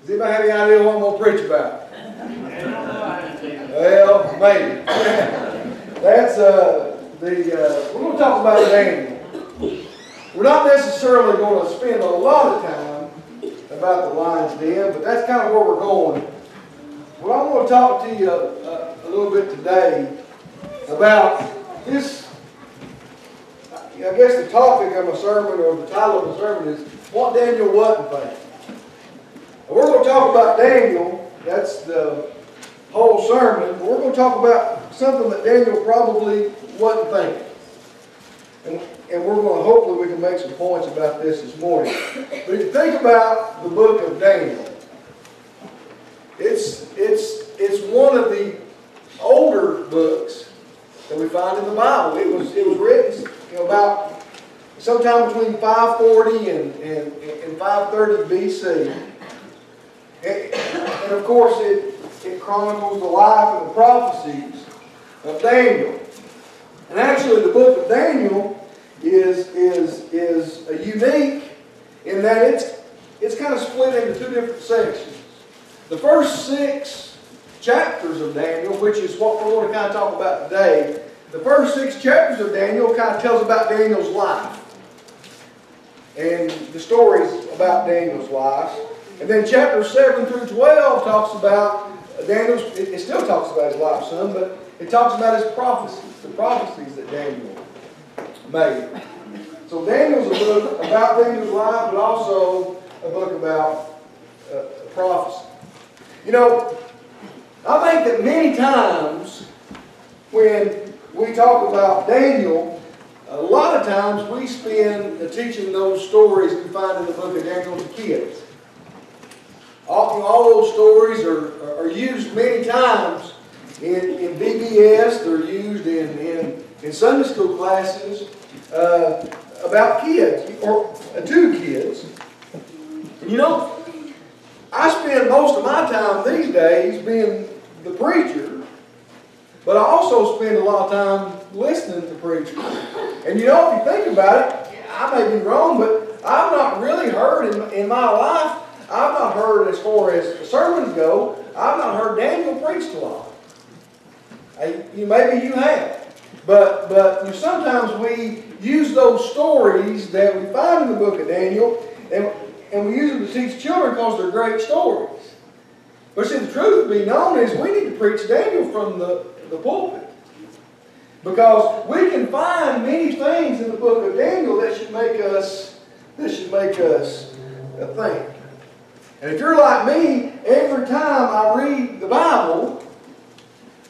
Does anybody have any idea what I'm going to preach about? Well, maybe. That's we're going to talk about Daniel. We're not necessarily going to spend a lot of time about the lion's den, but that's kind of where we're going. Well, I want to talk to you a little bit today about this. I guess the topic of my sermon, or the title of my sermon, is what Daniel wasn't thinking. We're going to talk about Daniel. That's the whole sermon. But we're going to talk about something that Daniel probably wasn't thinking. And we're going to, hopefully we can make some points about this morning. But if you think about the book of Daniel, it's one of the older books that we find in the Bible. It was written about sometime between 540 and 530 BC. And of course it chronicles the life and the prophecies of Daniel. And actually the book of Daniel is unique in that it's kind of split into two different sections. The first 6 chapters of Daniel, which is what we're going to kind of talk about today, the first 6 chapters of Daniel kind of tells about Daniel's life and the stories about Daniel's life. And then chapters 7 through 12 talks about Daniel's, it still talks about his life some, but it talks about his prophecies, the prophecies that Daniel made. So Daniel's a book about Daniel's life, but also a book about prophecy. You know, I think that many times when we talk about Daniel, a lot of times we spend teaching those stories we find in the book of Daniel to kids. All those stories are used many times in VBS. They're used in Sunday school classes about kids, or to kids. And you know, I spend most of my time these days being the preacher, but I also spend a lot of time listening to preachers. And you know, if you think about it, I may be wrong, but I've not really heard in my life, I've not heard, as far as sermons go, I've not heard Daniel preached a lot. Maybe you have. But sometimes we use those stories that we find in the book of Daniel, and we use them to teach children because they're great stories. But see, the truth be known is we need to preach Daniel from the pulpit. Because we can find many things in the book of Daniel that should make us think. And if you're like me, every time I read the Bible,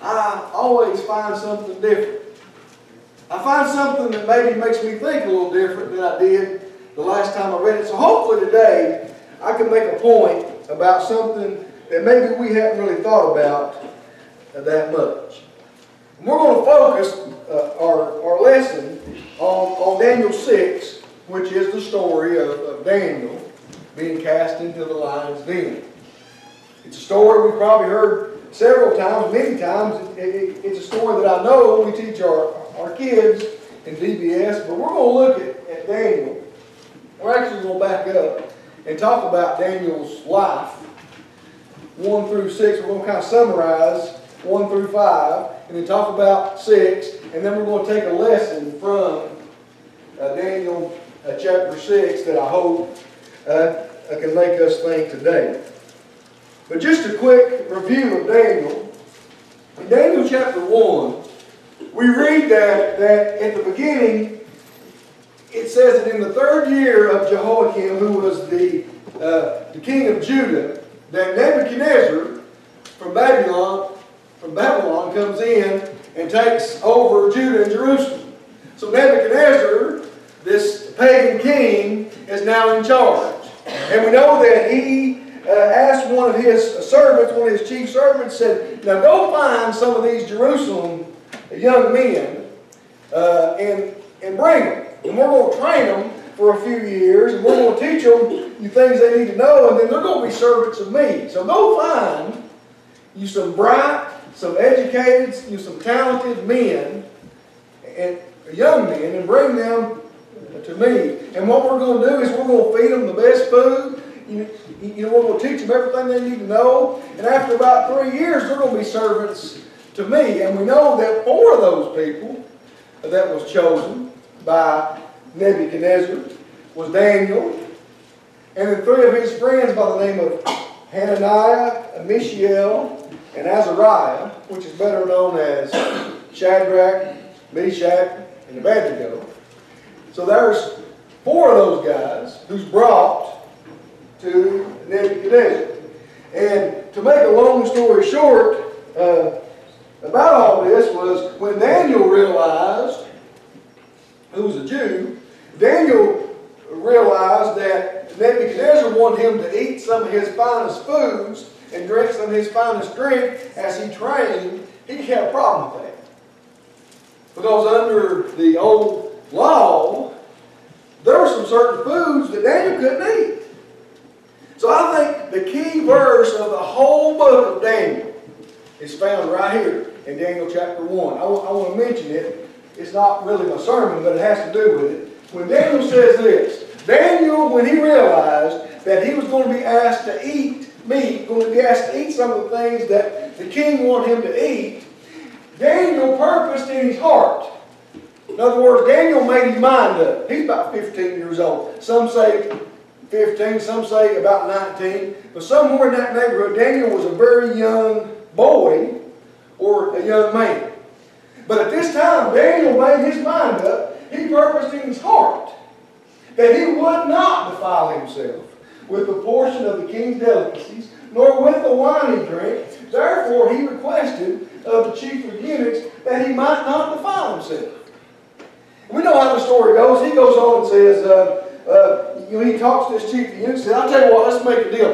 I always find something different. I find something that maybe makes me think a little different than I did the last time I read it. So hopefully today I can make a point about something that maybe we haven't really thought about that much. And we're going to focus our lesson on Daniel 6, which is the story of Daniel being cast into the lion's den. It's a story we've probably heard several times, many times. It's a story that I know we teach our kids in VBS, but we're going to look at Daniel. We're actually going to back up and talk about Daniel's life, 1 through 6. We're going to kind of summarize 1 through 5, and then talk about 6, and then we're going to take a lesson from Daniel chapter 6 that I hope can make us think today. But just a quick review of Daniel. In Daniel chapter 1, we read that at the beginning, it says that in the 3rd year of Jehoiakim, who was the king of Judah, that Nebuchadnezzar from Babylon comes in and takes over Judah and Jerusalem. So Nebuchadnezzar, this pagan king, is now in charge. And we know that he asked one of his servants, one of his chief servants, said, now go find some of these Jerusalem young men and bring them. And we're going to train them for a few years, and we're going to teach them the things they need to know, and then they're going to be servants of me. So go find you some bright, some educated, some talented men, and young men, and bring them to me. And what we're going to do is we're going to feed them the best food, we're going to teach them everything they need to know. And after about 3 years, they're going to be servants to me. And we know that 4 of those people that was chosen by Nebuchadnezzar was Daniel, and then 3 of his friends by the name of Hananiah, Mishael, and Azariah, which is better known as Shadrach, Meshach, and Abednego. So there's 4 of those guys who's brought to Nebuchadnezzar. And to make a long story short, about all this was when Daniel realized, who was a Jew, Daniel realized that Nebuchadnezzar wanted him to eat some of his finest foods and drink some of his finest drink as he trained. He had a problem with that. Because under the old law, there were some certain foods that Daniel couldn't eat. So I think the key verse of the whole book of Daniel is found right here in Daniel chapter 1. I want to mention it. It's not really my sermon, but it has to do with it. When Daniel says this, Daniel, when he realized that he was going to be asked to eat meat, going to be asked to eat some of the things that the king wanted him to eat, Daniel purposed in his heart. In other words, Daniel made his mind up. He's about 15 years old. Some say 15, some say about 19. But somewhere in that neighborhood, Daniel was a very young boy or a young man. But at this time, Daniel made his mind up. He purposed in his heart that he would not defile himself with the portion of the king's delicacies, nor with the wine he drank. Therefore, he requested of the chief of eunuchs that he might not defile himself. We know how the story goes. He goes on and says, he talks to his chief of eunuchs and says, I'll tell you what, let's make a deal.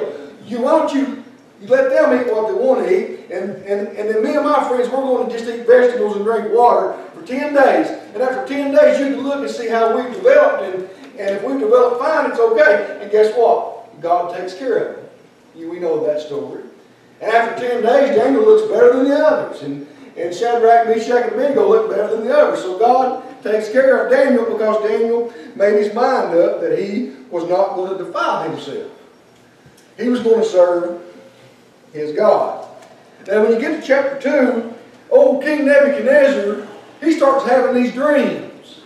Why don't you let them eat what they want to eat, and then me and my friends, we're going to just eat vegetables and drink water for 10 days. And after 10 days, you can look and see how we've developed, and if we've developed fine, it's okay. And guess what? God takes care of it. We know that story. And after 10 days, Daniel looks better than the others. And Shadrach, Meshach, and Abednego look better than the others. So God takes care of Daniel because Daniel made his mind up that he was not going to defile himself. He was going to serve his God. Now when you get to chapter 2, old King Nebuchadnezzar, he starts having these dreams.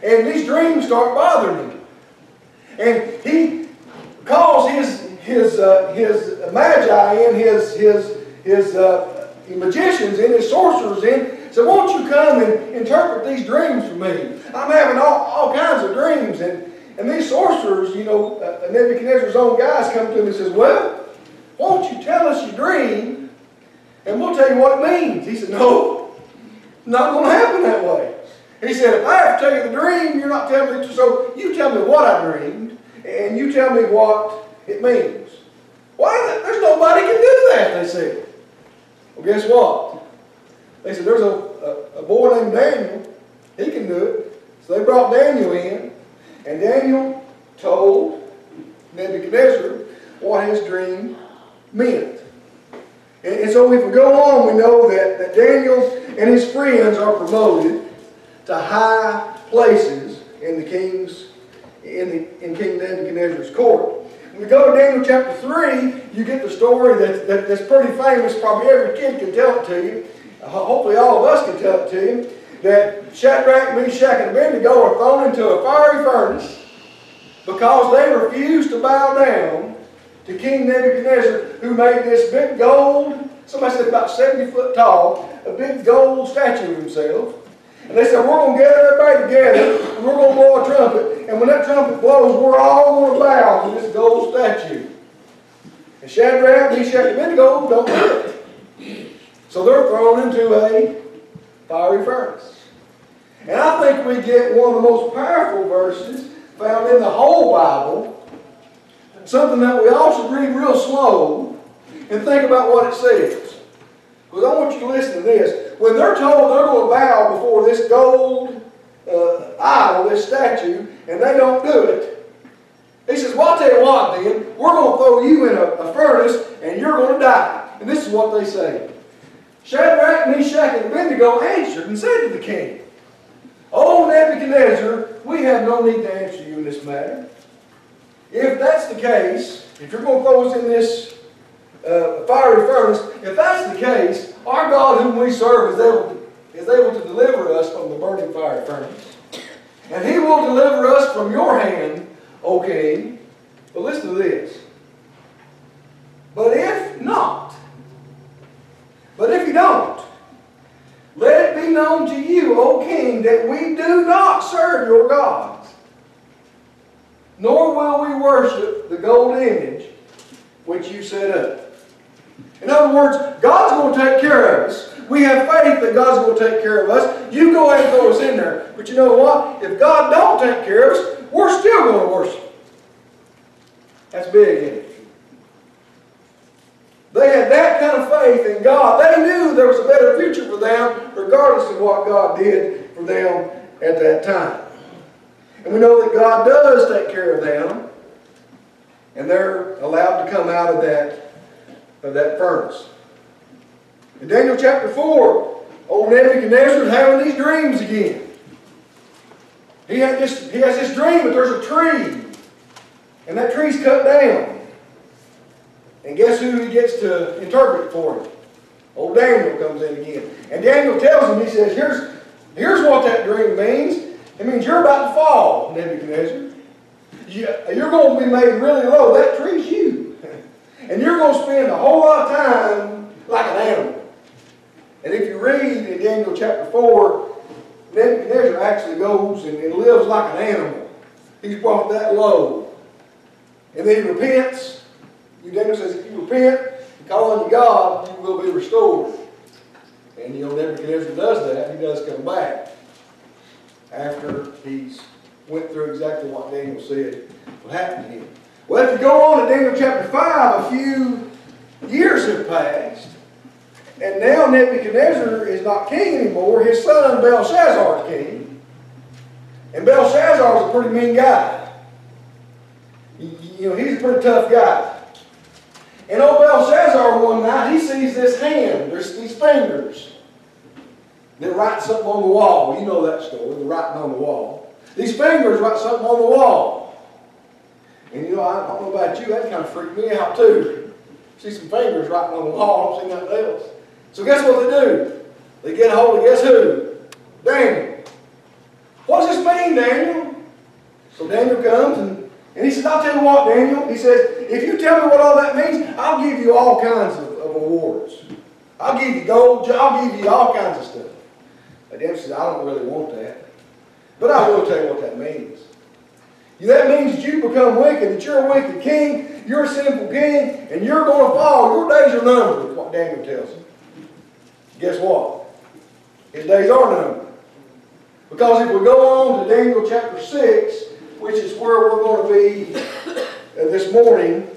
And these dreams start bothering him. And he calls his magi and his magicians and his sorcerers in. So won't you come and interpret these dreams for me? I'm having all kinds of dreams. And these sorcerers, Nebuchadnezzar's own guys come to him and says, well, won't you tell us your dream and we'll tell you what it means? He said, no, it's not going to happen that way. He said, if I have to tell you the dream, you're not telling me. So you tell me what I dreamed and you tell me what it means. Why? There's nobody can do that, they said. Well, guess what? They said, there's a boy named Daniel. He can do it. So they brought Daniel in, and Daniel told Nebuchadnezzar what his dream meant. And so if we go on, we know that Daniel and his friends are promoted to high places in King Nebuchadnezzar's court. When we go to Daniel chapter 3, you get the story that's pretty famous. Probably every kid can tell it to you. Hopefully all of us can tell it to you. That Shadrach, Meshach, and Abednego are thrown into a fiery furnace because they refused to bow down to King Nebuchadnezzar, who made this big gold, somebody said about 70 foot tall, a big gold statue of himself. And they said, we're going to gather everybody together, and we're going to blow a trumpet, and when that trumpet blows, we're all going to bow to this gold statue. And Shadrach, Meshach, and Abednego don't do it. So they're thrown into a fiery furnace. And I think we get one of the most powerful verses found in the whole Bible, something that we all should read real slow and think about what it says. Because I want you to listen to this. When they're told they're going to bow before this gold idol, this statue, and they don't do it, he says, well, I'll tell you what then, we're going to throw you in a furnace and you're going to die. And this is what they say. Shadrach, Meshach, and Abednego answered and said to the king, O Nebuchadnezzar, we have no need to answer you in this matter. if that's the case, if you're going to throw us in this fiery furnace, if that's the case, our God whom we serve is able to deliver us from the burning fiery furnace. And He will deliver us from your hand, O King. But listen to this. But if not, but if you don't, let it be known to you, O King, that we do not serve your gods, nor will we worship the gold image which you set up. In other words, God's going to take care of us. We have faith that God's going to take care of us. You go ahead and throw us in there. But you know what? If God don't take care of us, we're still going to worship. That's big, isn't it? They had that kind of faith in God. They knew there was a better future for them, regardless of what God did for them at that time. And we know that God does take care of them, and they're allowed to come out of that furnace. In Daniel chapter 4, old Nebuchadnezzar is having these dreams again. He has this dream that there's a tree, and that tree's cut down. And guess who he gets to interpret for him? Old Daniel comes in again. And Daniel tells him, he says, here's what that dream means. It means you're about to fall, Nebuchadnezzar. You're going to be made really low. That tree's you. And you're going to spend a whole lot of time like an animal. And if you read in Daniel chapter 4, Nebuchadnezzar actually goes and lives like an animal. He's brought that low. And then he repents. Daniel says, if you repent and call unto God, you will be restored. And you know, Nebuchadnezzar does that. He does come back after he's went through exactly what Daniel said would happen to him. Well, if you go on to Daniel chapter 5, a few years have passed. And now Nebuchadnezzar is not king anymore. His son Belshazzar is king. And Belshazzar is a pretty mean guy. You know, he's a pretty tough guy. And old Belshazzar one night, he sees this hand. There's these fingers that write something on the wall. You know that story, the writing on the wall. These fingers write something on the wall. And you know, I don't know about you, that kind of freaked me out too. See some fingers writing on the wall, I don't see nothing else. So guess what they do? They get a hold of guess who? Daniel. What does this mean, Daniel? So Daniel comes and he says, I'll tell you what, Daniel. He says, if you tell me what all that means, I'll give you all kinds of awards. I'll give you gold, I'll give you all kinds of stuff. But Daniel says, I don't really want that. But I will tell you what that means. That means that you become wicked, that you're a wicked king, you're a sinful king, and you're going to fall. Your days are numbered, is what Daniel tells him. Guess what? His days are numbered. Because if we go on to Daniel chapter 6, which is where we're going to be this morning,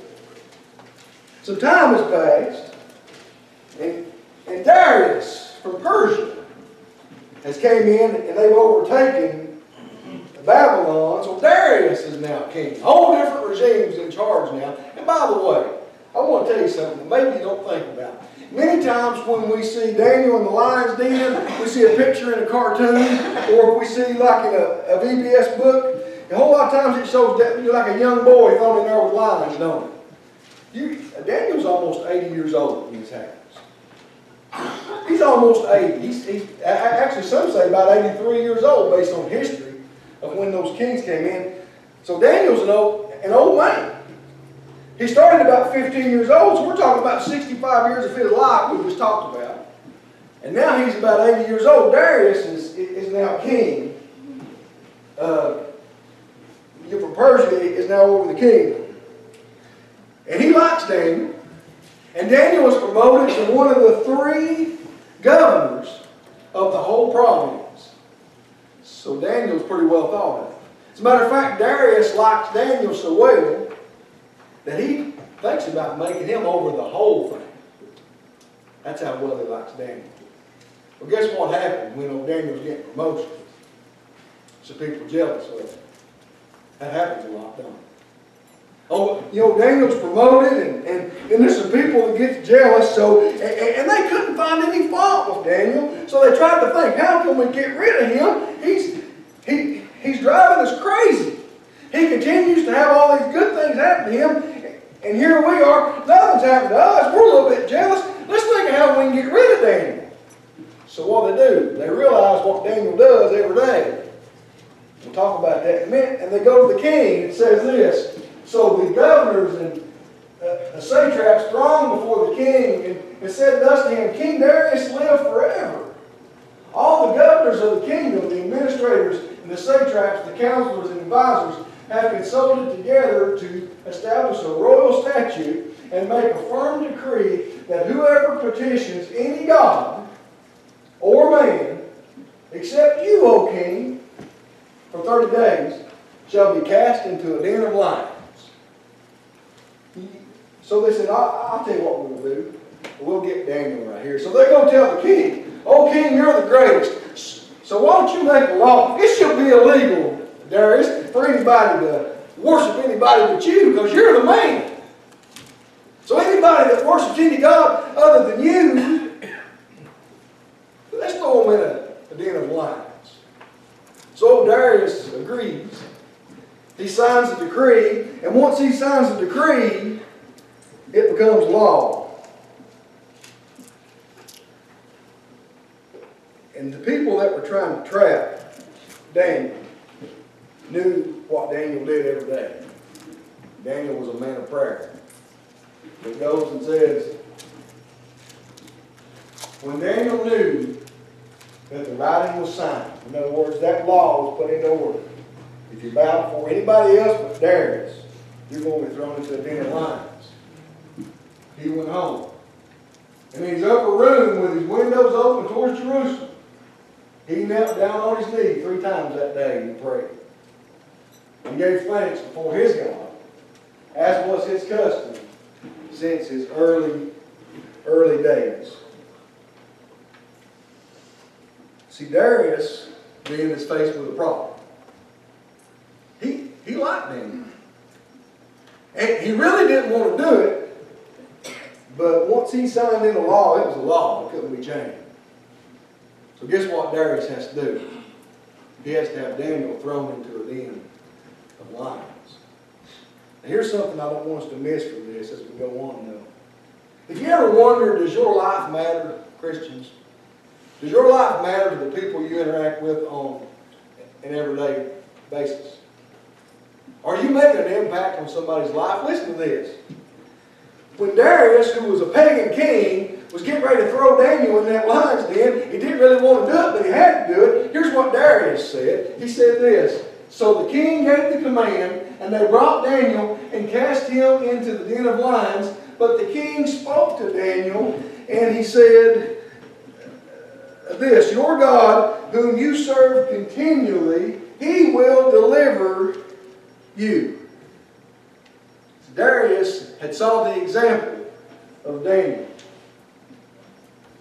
some time has passed, and Darius from Persia has came in, and they've overtaken Babylon. So Darius is now king. Whole different regimes in charge now. And by the way, I want to tell you something that maybe you don't think about. Many times when we see Daniel in the lion's den, we see a picture in a cartoon, or if we see like in a VBS book, a whole lot of times it shows that you're like a young boy thrown in there with lions, don't it? Daniel's almost 80 years old when this happens. He's almost 80. He's actually, some say about 83 years old based on history of when those kings came in. So Daniel's an old man. He started about 15 years old, so we're talking about 65 years of his life we just talked about. And now he's about 80 years old. Darius is now king. From Persia is now over the kingdom. And he likes Daniel. And Daniel was promoted to one of the 3 governors of the whole province. So Daniel's pretty well thought of. As a matter of fact, Darius likes Daniel so well that he thinks about making him over the whole thing. That's how well he likes Daniel. Well, guess what happened when Daniel's getting promotion? Some people jealous of him. That happens a lot, don't it? Oh, you know, Daniel's promoted, and there's some people that get jealous, and they couldn't find any fault with Daniel, so they tried to think, how can we get rid of him? He's driving us crazy. He continues to have all these good things happen to him, and here we are, nothing's happened to us. We're a little bit jealous. Let's think of how we can get rid of Daniel. So what do? They realize what Daniel does every day. We'll talk about that in a minute. And they go to the king. It says this. So the governors and the satraps thronged before the king and said thus to him, King Darius live forever. All the governors of the kingdom, the administrators and the satraps, the counselors and advisors, have consulted together to establish a royal statute and make a firm decree that whoever petitions any god or man, except you, O king, for 30 days, shall be cast into a den of lions. So they said, I'll tell you what we'll do. We'll get Daniel right here. So they go tell the king, "Oh, king, you're the greatest. So why don't you make a law? It should be illegal, Darius, for anybody to worship anybody but you, because you're the man. So anybody that worships any god other than you, let's throw them in a den of lions." So Darius agrees. He signs a decree, and once he signs a decree, it becomes law. And the people that were trying to trap Daniel knew what Daniel did every day. Daniel was a man of prayer. It goes and says, when Daniel knew that the writing was signed, in other words, that law was put into order. If you bow before anybody else but Darius, you're going to be thrown into a den of lions. He went home. And in his upper room with his windows open towards Jerusalem, he knelt down on his knee 3 times that day and prayed. And gave thanks before his God, as was his custom since his early days. See, Darius, being is faced with a problem. He liked Daniel. And he really didn't want to do it, but once he signed into law, it was a law. It couldn't be changed. So guess what Darius has to do? He has to have Daniel thrown into a den of lions. Now, here's something I don't want us to miss from this as we go on, though. If you ever wonder, does your life matter, Christians? Does your life matter to the people you interact with on an everyday basis? Are you making an impact on somebody's life? Listen to this. When Darius, who was a pagan king, was getting ready to throw Daniel in that lion's den, he didn't really want to do it, but he had to do it. Here's what Darius said. He said this, "So the king gave the command, and they brought Daniel and cast him into the den of lions. But the king spoke to Daniel, and he said this, 'Your God, whom you serve continually, he will deliver you.'" Darius had saw the example of Daniel.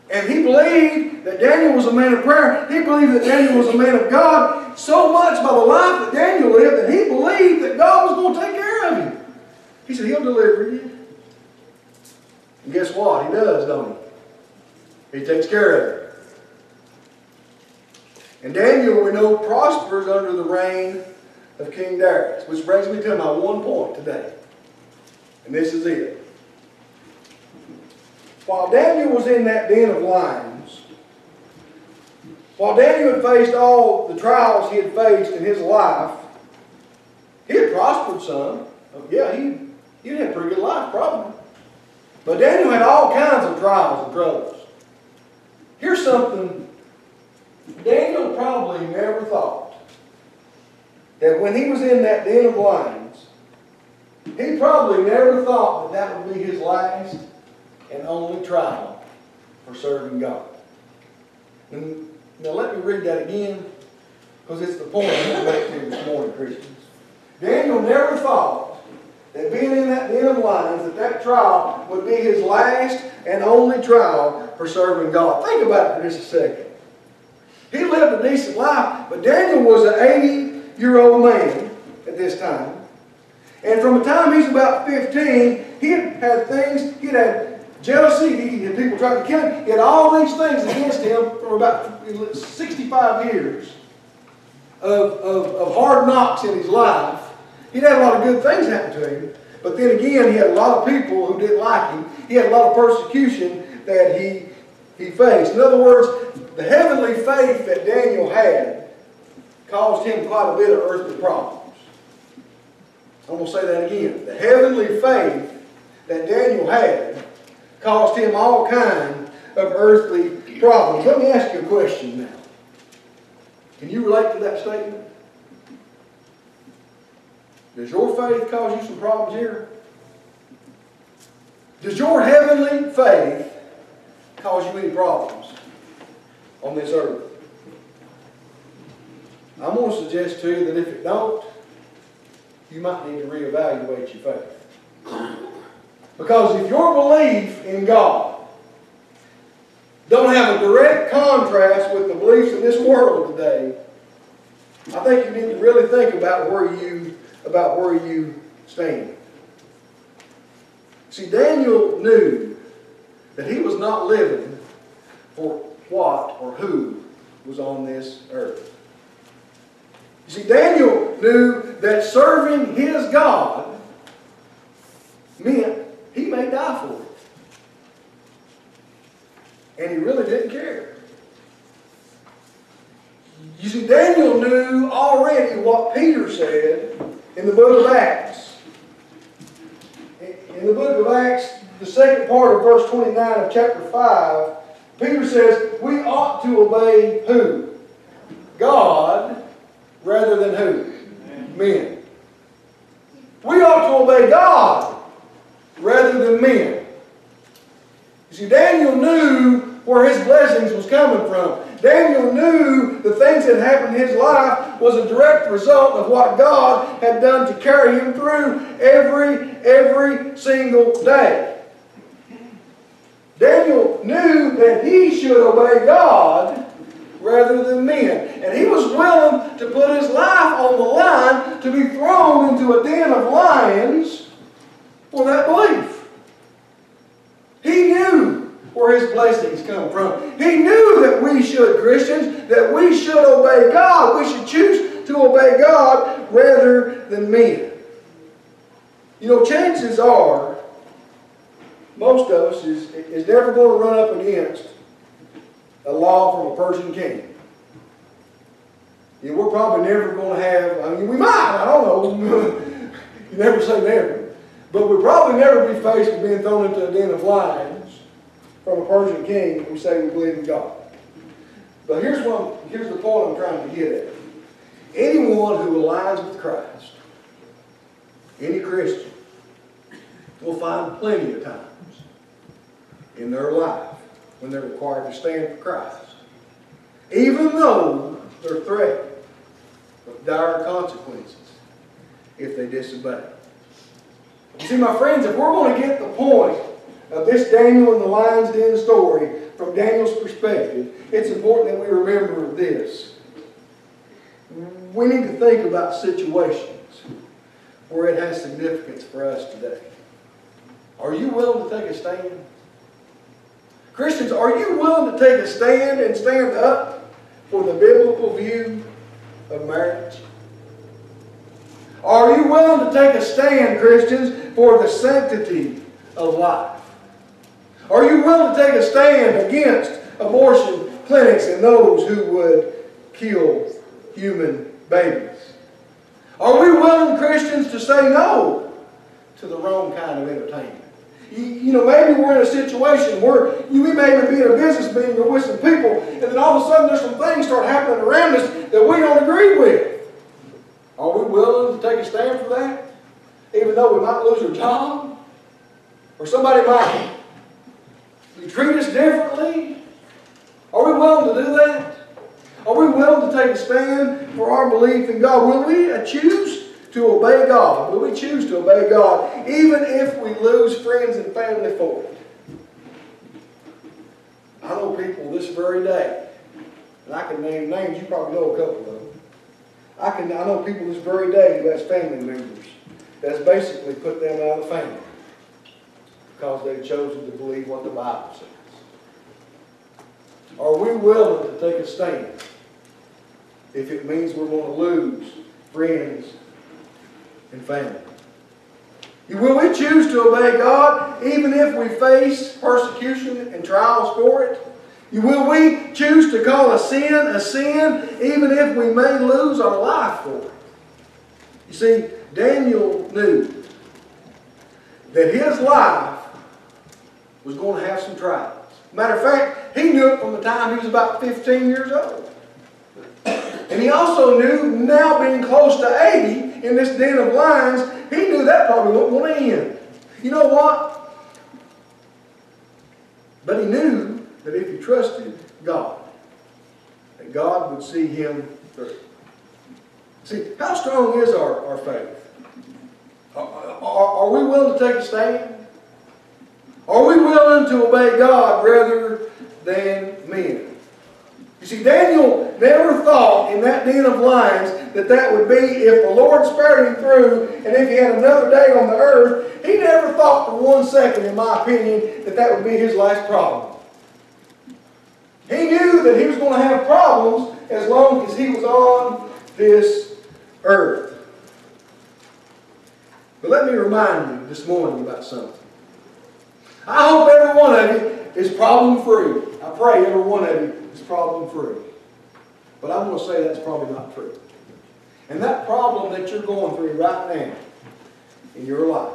And he believed that Daniel was a man of prayer. He believed that Daniel was a man of God so much by the life that Daniel lived that he believed that God was going to take care of him. He said, "He'll deliver you." And guess what? He does, don't he? He takes care of it. And Daniel, we know, prospers under the reign of King Darius. Which brings me to my one point today. And this is it. While Daniel was in that den of lions, while Daniel had faced all the trials he had faced in his life, he had prospered some. Yeah, he had a pretty good life, probably. But Daniel had all kinds of trials and troubles. Here's something Daniel probably never thought. That when he was in that den of lions, he probably never thought that that would be his last and only trial for serving God. And now let me read that again, because it's the point I'm going to make to you this morning, Christians. Daniel never thought that being in that den of lions, that trial would be his last and only trial for serving God. Think about it for just a second. He lived a decent life, but Daniel was an 80-year-old man at this time. And from the time he's about 15, he had things, he had jealousy, he had people trying to kill him. He had all these things against him for about 65 years of hard knocks in his life. He'd had a lot of good things happen to him, but then again, he had a lot of people who didn't like him. He had a lot of persecution that he faced. In other words, the heavenly faith that Daniel had caused him quite a bit of earthly problems. I'm going to say that again. The heavenly faith that Daniel had caused him all kinds of earthly problems. Let me ask you a question now. Can you relate to that statement? Does your faith cause you some problems here? Does your heavenly faith cause you any problems on this earth? I'm going to suggest to you that if it don't, you might need to reevaluate your faith. Because if your belief in God don't have a direct contrast with the beliefs in this world today, I think you need to really think about where you stand. See, Daniel knew that he was not living for what or who was on this earth. You see, Daniel knew that serving his God meant he may die for it. And he really didn't care. You see, Daniel knew already what Peter said in the book of Acts. In the book of Acts, the second part of verse 29 of chapter 5, Peter says, we ought to obey who? God rather than who? Men. We ought to obey God rather than men. You see, Daniel knew where his blessings was coming from. Daniel knew the things that happened in his life was a direct result of what God had done to carry him through every single day. Daniel knew that he should obey God rather than men. And he was willing to put his life on the line to be thrown into a den of lions for that belief. He knew where his blessings come from. He knew that we should, Christians, that we should obey God. We should choose to obey God rather than men. You know, chances are, most of us is never going to run up against a law from a Persian king. You know, we're probably never going to have, I mean, we might, I don't know. You never say never. But we'll probably never be faced with being thrown into a den of lions from a Persian king who say we believe in God. But here's the point I'm trying to get at. Anyone who aligns with Christ, any Christian, will find plenty of times in their life when they're required to stand for Christ, even though they're threatened with dire consequences if they disobey. You see, my friends, if we're going to get the point of this Daniel and the lion's den story from Daniel's perspective, it's important that we remember this. We need to think about situations where it has significance for us today. Are you willing to take a stand? Christians, are you willing to take a stand and stand up for the biblical view of marriage? Are you willing to take a stand, Christians, for the sanctity of life? Are you willing to take a stand against abortion clinics and those who would kill human babies? Are we willing, Christians, to say no to the wrong kind of entertainment? You know, maybe we're in a situation where we may even be in a business meeting or with some people, and then all of a sudden there's some things start happening around us that we don't agree with. Are we willing to take a stand for that? Even though we might lose our job? Or somebody might treat us differently? Are we willing to do that? Are we willing to take a stand for our belief in God? Will we choose to obey God? Will we choose to obey God even if we lose friends and family for it? I know people this very day, and I can name names, you probably know a couple of them. I know people this very day who has family members that's basically put them out of the family because they've chosen to believe what the Bible says. Are we willing to take a stand if it means we're going to lose friends and family? Will we choose to obey God even if we face persecution and trials for it? Will we choose to call a sin even if we may lose our life for it? You see, Daniel knew that his life was going to have some trials. Matter of fact, he knew it from the time he was about 15 years old. And he also knew, now being close to 80 in this den of lions, he knew that probably wasn't going to end. You know what? But he knew that if he trusted God, that God would see him through. See, how strong is our faith? Are we willing to take a stand? Are we willing to obey God rather than men? You see, Daniel never thought in that den of lions that would be if the Lord spared him through and if he had another day on the earth. He never thought for 1 second, in my opinion, that would be his last problem. He knew that he was going to have problems as long as he was on this earth. But let me remind you this morning about something. I hope every one of you is problem-free. I pray every one of you is problem-free. But I'm going to say that's probably not true. And that problem that you're going through right now in your life,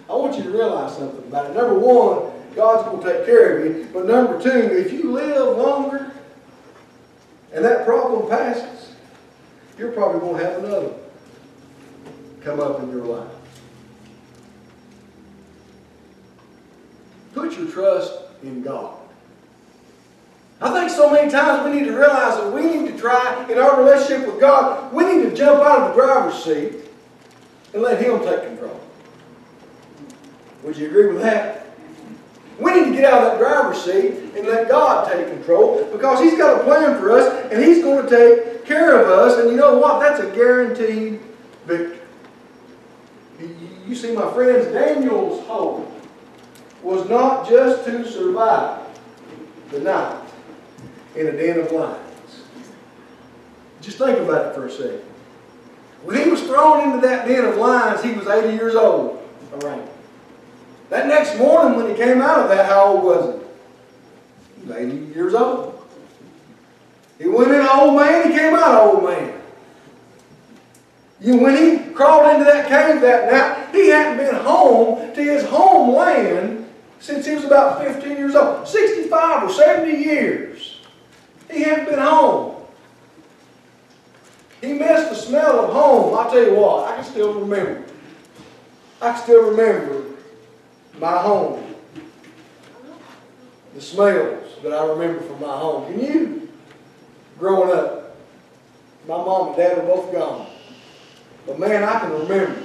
I want you to realize something about it. Number one, God's going to take care of you. But number two, if you live longer and that problem passes, you're probably going to have another one come up in your life. Put your trust in God. I think so many times we need to realize that we need to try, in our relationship with God, we need to jump out of the driver's seat and let Him take control. Would you agree with that? We need to get out of that driver's seat and let God take control, because He's got a plan for us and He's going to take care of us. And you know what? That's a guaranteed victory. You see, my friends, Daniel's hope was not just to survive the night in a den of lions. Just think about it for a second. When he was thrown into that den of lions, he was 80 years old around. That next morning when he came out of that, how old was he? He was 80 years old. He went in an old man, he came out an old man. When he crawled into that cave that night, he hadn't been home to his homeland since he was about 15 years old. 65 or 70 years. He hadn't been home. He missed the smell of home. I'll tell you what, I can still remember. I can still remember my home. The smells that I remember from my home. Can you? Growing up, my mom and dad were both gone. But man, I can remember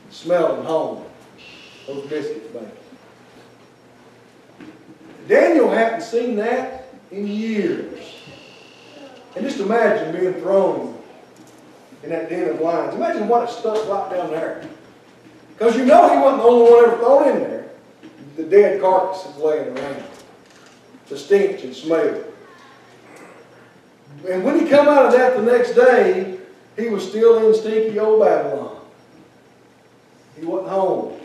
the smell of home. Those biscuits, baby. Daniel hadn't seen that in years. And just imagine being thrown in that den of lions. Imagine what it stunk like down there. Because you know he wasn't the only one ever thrown in there. The dead carcasses laying around. The stench and smell. And when he come out of that the next day, he was still in stinky old Babylon. He wasn't home.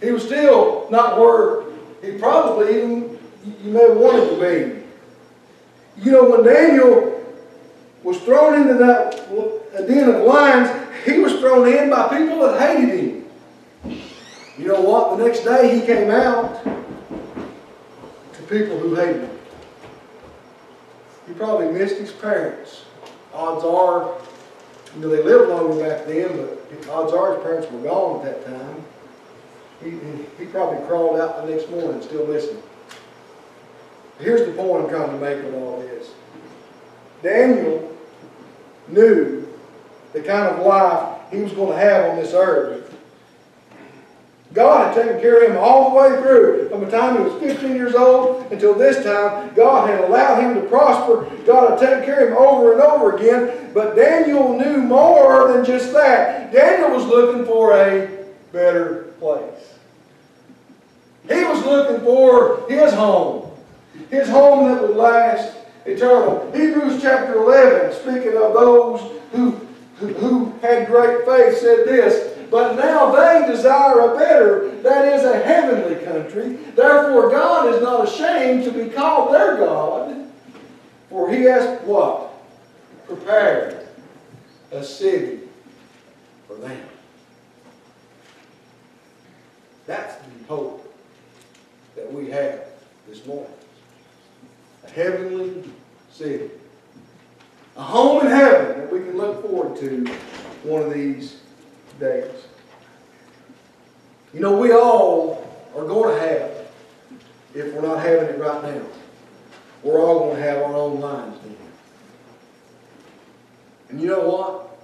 He was still not where he probably even, you may have wanted to be. You know, when Daniel was thrown into that den of lions, he was thrown in by people that hated him. You know what? The next day he came out to people who hated him. He probably missed his parents. Odds are, you know, they lived longer back then, but odds are his parents were gone at that time. He probably crawled out the next morning still missing. Here's the point I'm trying to make with all this. Daniel knew the kind of life he was going to have on this earth. God had taken care of him all the way through. From the time he was 15 years old until this time, God had allowed him to prosper. God had taken care of him over and over again. But Daniel knew more than just that. Daniel was looking for a better place. He was looking for his home. His home that would last eternal. Hebrews chapter 11, speaking of those who who had great faith, said this, "But now they desire a better, that is a heavenly country. Therefore God is not ashamed to be called their God, for He has" what? "Prepared a city for them." That's the hope that we have this morning. A heavenly city. A home in heaven that we can look forward to one of these days. You know, we all are going to have, if we're not having it right now, we're all going to have our own lines then. And you know what?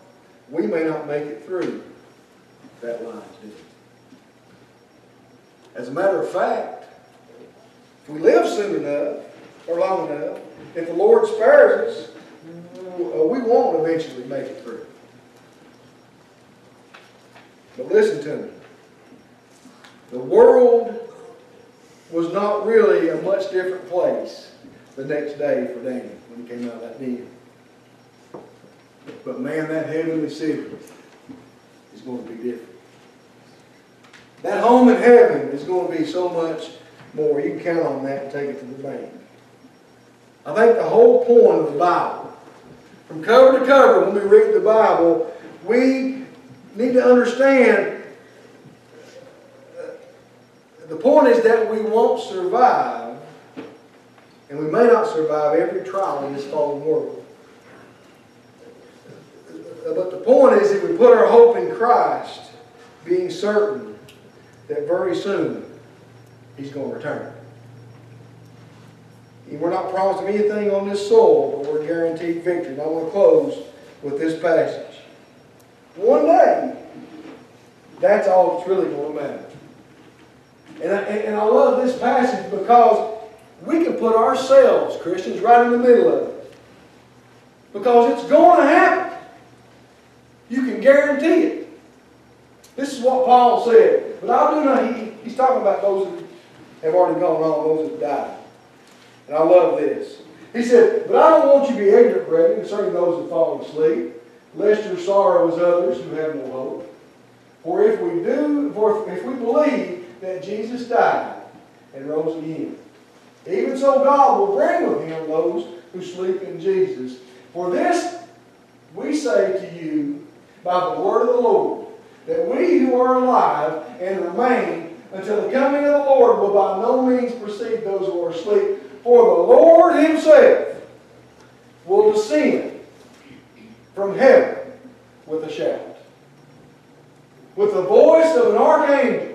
We may not make it through that lines then. As a matter of fact, if we live soon enough, or long enough, if the Lord spares us, we won't eventually make it through. But listen to me. The world was not really a much different place the next day for Daniel when he came out of that den. But man, that heavenly city is going to be different. That home in heaven is going to be so much more. You can count on that and take it to the bank. I think the whole point of the Bible, from cover to cover when we read the Bible, we need to understand the point is that we won't survive, and we may not survive every trial in this fallen world. But the point is that we put our hope in Christ, being certain that very soon He's going to return. And we're not promised anything on this soil, but we're guaranteed victory. And I want to close with this passage. One day, that's all that's really going to matter. And I love this passage because we can put ourselves, Christians, right in the middle of it. Because it's going to happen. You can guarantee it. This is what Paul said. But I do know he's talking about those that have already gone on, those that died. And I love this. He said, "But I don't want you to be ignorant, brethren, concerning those that fall asleep, lest your sorrow as others who have no hope. For if we believe that Jesus died and rose again, even so God will bring with Him those who sleep in Jesus. For this we say to you by the word of the Lord, that we who are alive and remain until the coming of the Lord will by no means precede those who are asleep. For the Lord Himself will descend from heaven with a shout, with the voice of an archangel,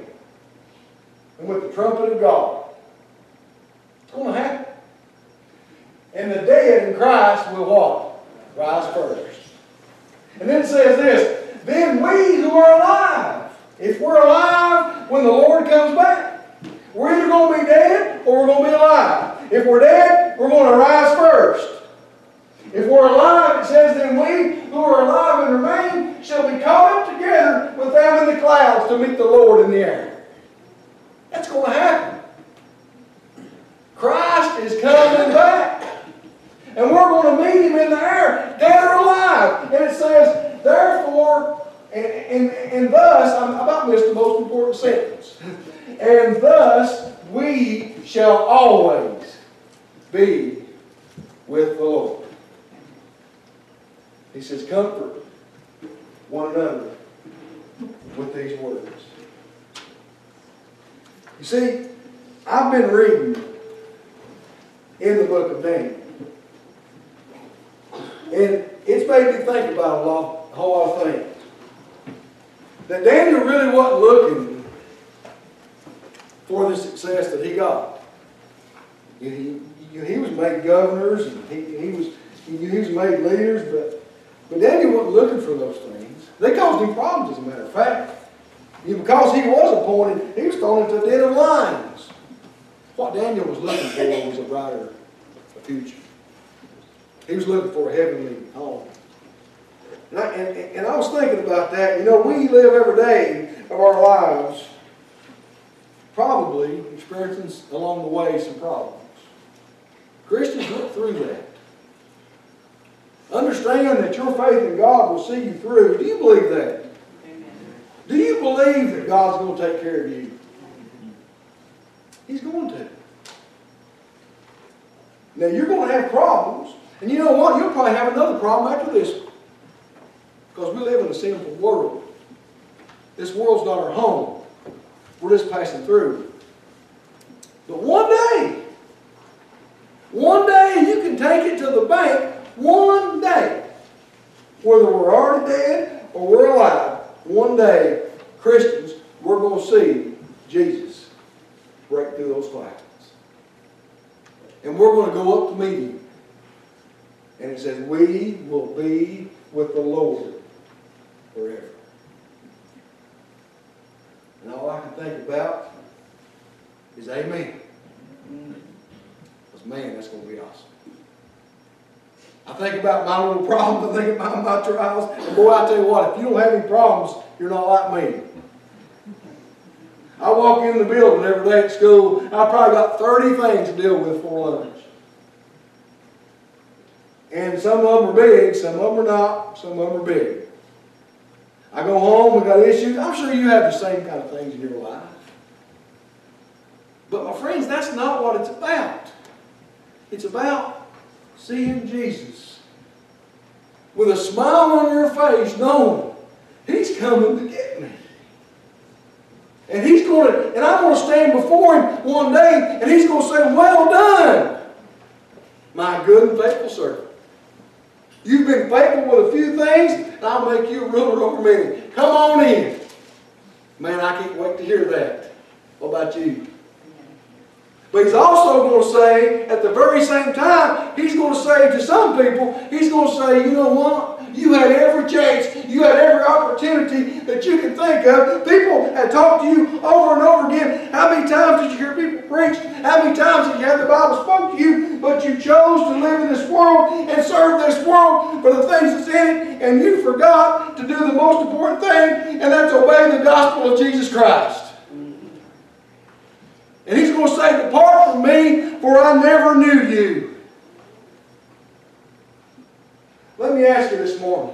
and with the trumpet of God." It's going to happen. And the dead in Christ will what? Rise first. And then it says this, "Then we who are alive," if we're alive when the Lord comes back, we're either going to be dead or we're going to be alive. If we're dead, we're going to rise first. If we're alive, it says, "Then we who are alive and remain shall be caught up together with them in the clouds to meet the Lord in the air." That's going to happen. Christ is coming back. And we're going to meet Him in the air, dead or alive. And it says, therefore, and thus, I about missed the most important sentence. "And thus we shall always be with the Lord." He says, comfort one another with these words. You see, I've been reading in the book of Daniel. And it's made me think about a whole lot of things. That Daniel really wasn't looking for the success that he got. He was made governors, and he was made leaders, but Daniel wasn't looking for those things. They caused him problems, as a matter of fact. Because he was appointed, he was thrown into a den of lions. What Daniel was looking for was a brighter future. He was looking for a heavenly home. And I was thinking about that. You know, we live every day of our lives probably experiencing along the way some problems. Christians look through that. Understand understand that your faith in God will see you through? Do you believe that? Amen. Do you believe that God's going to take care of you? He's going to. Now, you're going to have problems. And you know what? You'll probably have another problem after this one. Because we live in a sinful world. This world's not our home. We're just passing through. But one day you can take it to the bank, one day, whether we're already dead or we're alive, one day, Christians, we're going to see Jesus break through those clouds. And we're going to go up to meet Him. And it says, we will be with the Lord forever. And all I can think about is amen. Because man, that's going to be awesome. I think about my little problems, I think about my trials, and boy, I tell you what, if you don't have any problems, you're not like me. I walk in the building every day at school, and I probably got 30 things to deal with for lunch. And some of them are big, some of them are not, some of them are big. I go home, we got issues. I'm sure you have the same kind of things in your life. But my friends, that's not what it's about. It's about seeing Jesus with a smile on your face, knowing He's coming to get me. And He's going to, and I'm going to stand before Him one day, and He's going to say, well done, my good and faithful servant. You've been faithful with a few things, and I'll make you a ruler over many. Come on in. Man, I can't wait to hear that. What about you? But He's also going to say, at the very same time, He's going to say to some people, He's going to say, you know what? You had every chance, you had every opportunity that you could think of. People had talked to you over and over again. How many times did you hear people preach? How many times did you have the Bible spoke to you? But you chose to live in this world and serve this world for the things that's in it, and you forgot to do the most important thing, and that's obey the gospel of Jesus Christ. And He's going to say, depart from me, for I never knew you. Let me ask you this morning,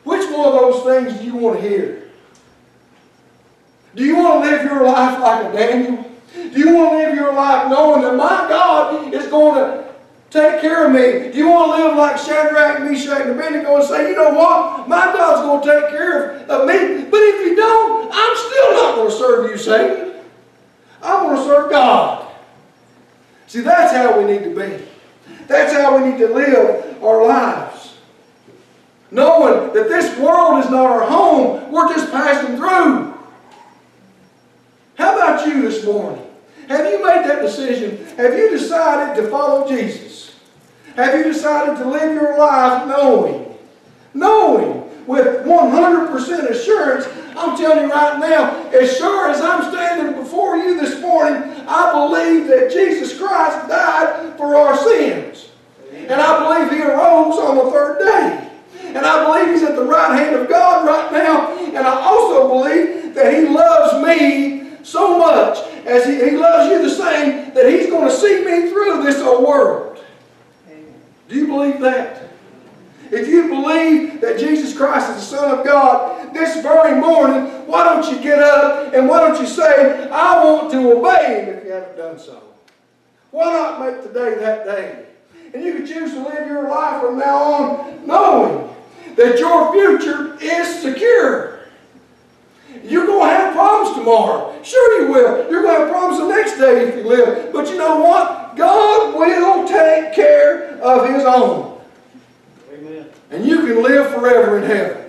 which one of those things do you want to hear? Do you want to live your life like a Daniel? Do you want to live your life knowing that my God is going to take care of me? Do you want to live like Shadrach, Meshach, and Abednego and say, you know what? My God's going to take care of me. But if you don't, I'm still not going to serve you, Satan. I'm going to serve God. See, that's how we need to be. That's how we need to live our lives. Knowing that this world is not our home, we're just passing through. How about you this morning? Have you made that decision? Have you decided to follow Jesus? Have you decided to live your life knowing with 100% assurance? I'm telling you right now, as sure as I'm standing before you this morning, I believe that Jesus Christ died for our sins. And I believe He arose on the third day. And I believe He's at the right hand of God right now. And I also believe that He loves me so much, as He loves you the same, that He's going to see me through this whole world. Do you believe that? If you believe that Jesus Christ is the Son of God, this very morning, why don't you get up and why don't you say, I want to obey Him if you haven't done so? Why not make today that day? And you can choose to live your life from now on knowing that your future is secure. You're going to have problems tomorrow. Sure you will. You're going to have problems the next day if you live. But you know what? God will take care of His own. Amen. And you can live forever in heaven.